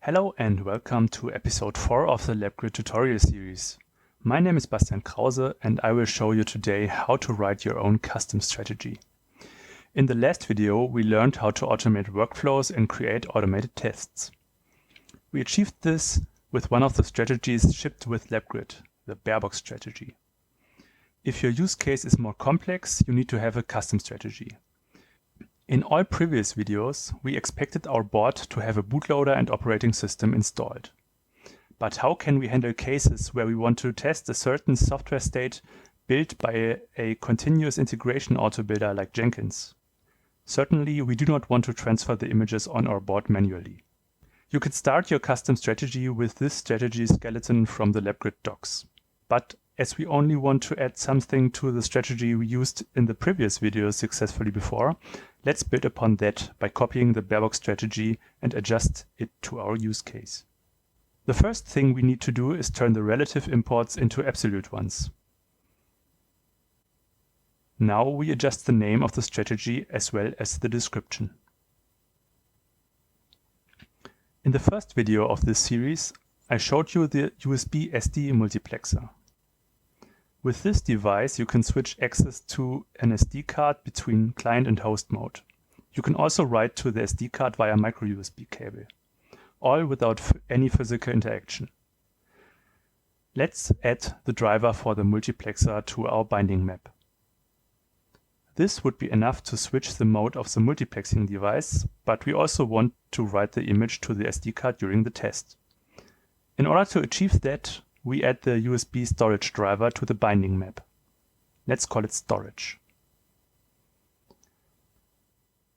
Hello and welcome to episode 4 of the Labgrid tutorial series. My name is Bastian Krause and I will show you today how to write your own custom strategy. In the last video we learned how to automate workflows and create automated tests. We achieved this with one of the strategies shipped with Labgrid, the Barebox Strategy. If your use case is more complex, you need to have a custom strategy. In all previous videos, we expected our board to have a bootloader and operating system installed. But how can we handle cases where we want to test a certain software state built by a continuous integration auto-builder like Jenkins? Certainly, we do not want to transfer the images on our board manually. You can start your custom strategy with this strategy skeleton from the Labgrid docs. But as we only want to add something to the strategy we used in the previous video successfully before, let's build upon that by copying the Barebox strategy and adjust it to our use case. The first thing we need to do is turn the relative imports into absolute ones. Now we adjust the name of the strategy as well as the description. In the first video of this series, I showed you the USB SD multiplexer. With this device, you can switch access to an SD card between client and host mode. You can also write to the SD card via micro USB cable, all without any physical interaction. Let's add the driver for the multiplexer to our binding map. This would be enough to switch the mode of the multiplexing device, but we also want to write the image to the SD card during the test. In order to achieve that, we add the USB storage driver to the binding map. Let's call it storage.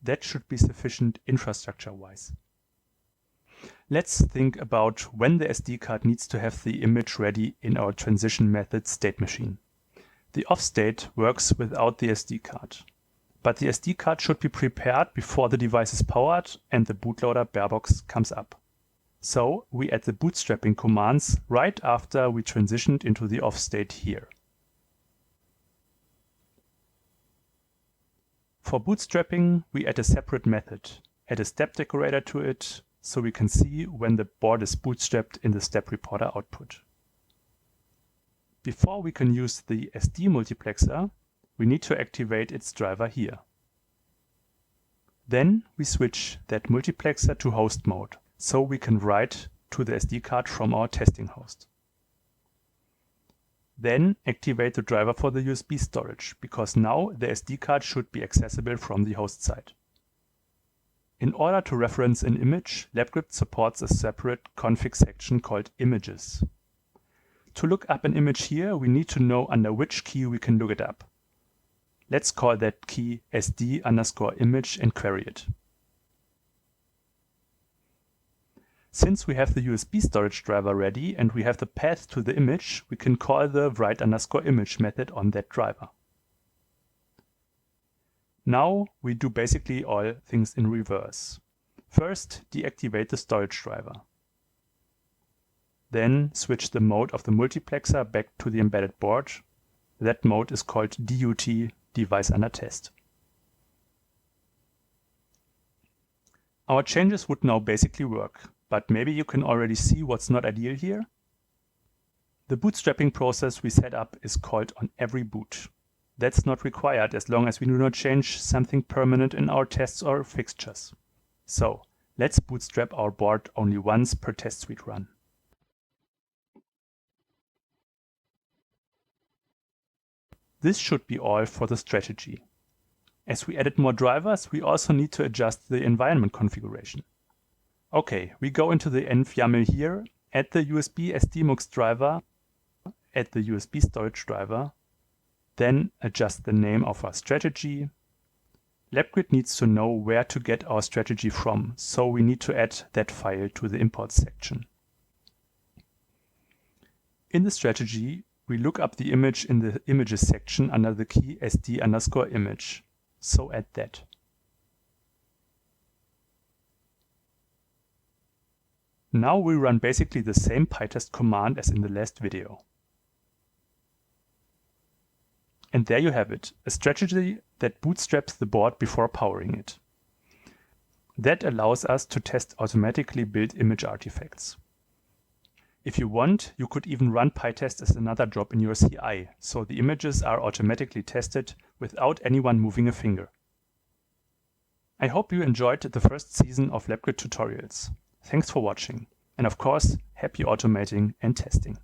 That should be sufficient infrastructure-wise. Let's think about when the SD card needs to have the image ready in our transition method state machine. The off state works without the SD card, but the SD card should be prepared before the device is powered and the bootloader Barebox comes up. So we add the bootstrapping commands right after we transitioned into the off state here. For bootstrapping, we add a separate method, add a step decorator to it, so we can see when the board is bootstrapped in the step reporter output. Before we can use the SD multiplexer, we need to activate its driver here. Then we switch that multiplexer to host mode, so we can write to the SD card from our testing host. Then activate the driver for the USB storage, because now the SD card should be accessible from the host side. In order to reference an image, Labgrid supports a separate config section called images. To look up an image here, we need to know under which key we can look it up. Let's call that key SD_image and query it. Since we have the USB storage driver ready and we have the path to the image, we can call the write_image method on that driver. Now we do basically all things in reverse. First, deactivate the storage driver. Then switch the mode of the multiplexer back to the embedded board. That mode is called DUT, device under test. Our changes would now basically work. But maybe you can already see what's not ideal here. The bootstrapping process we set up is called on every boot. That's not required as long as we do not change something permanent in our tests or fixtures. So let's bootstrap our board only once per test suite run. This should be all for the strategy. As we added more drivers, we also need to adjust the environment configuration. Okay, we go into the env YAML here, add the USB SDMux driver, add the USB storage driver, then adjust the name of our strategy. Labgrid needs to know where to get our strategy from, so we need to add that file to the import section. In the strategy, we look up the image in the images section under the key SD_image, so add that. Now we run basically the same PyTest command as in the last video. And there you have it, a strategy that bootstraps the board before powering it. That allows us to test automatically built image artifacts. If you want, you could even run PyTest as another job in your CI, so the images are automatically tested without anyone moving a finger. I hope you enjoyed the first season of Labgrid tutorials. Thanks for watching, and of course, happy automating and testing.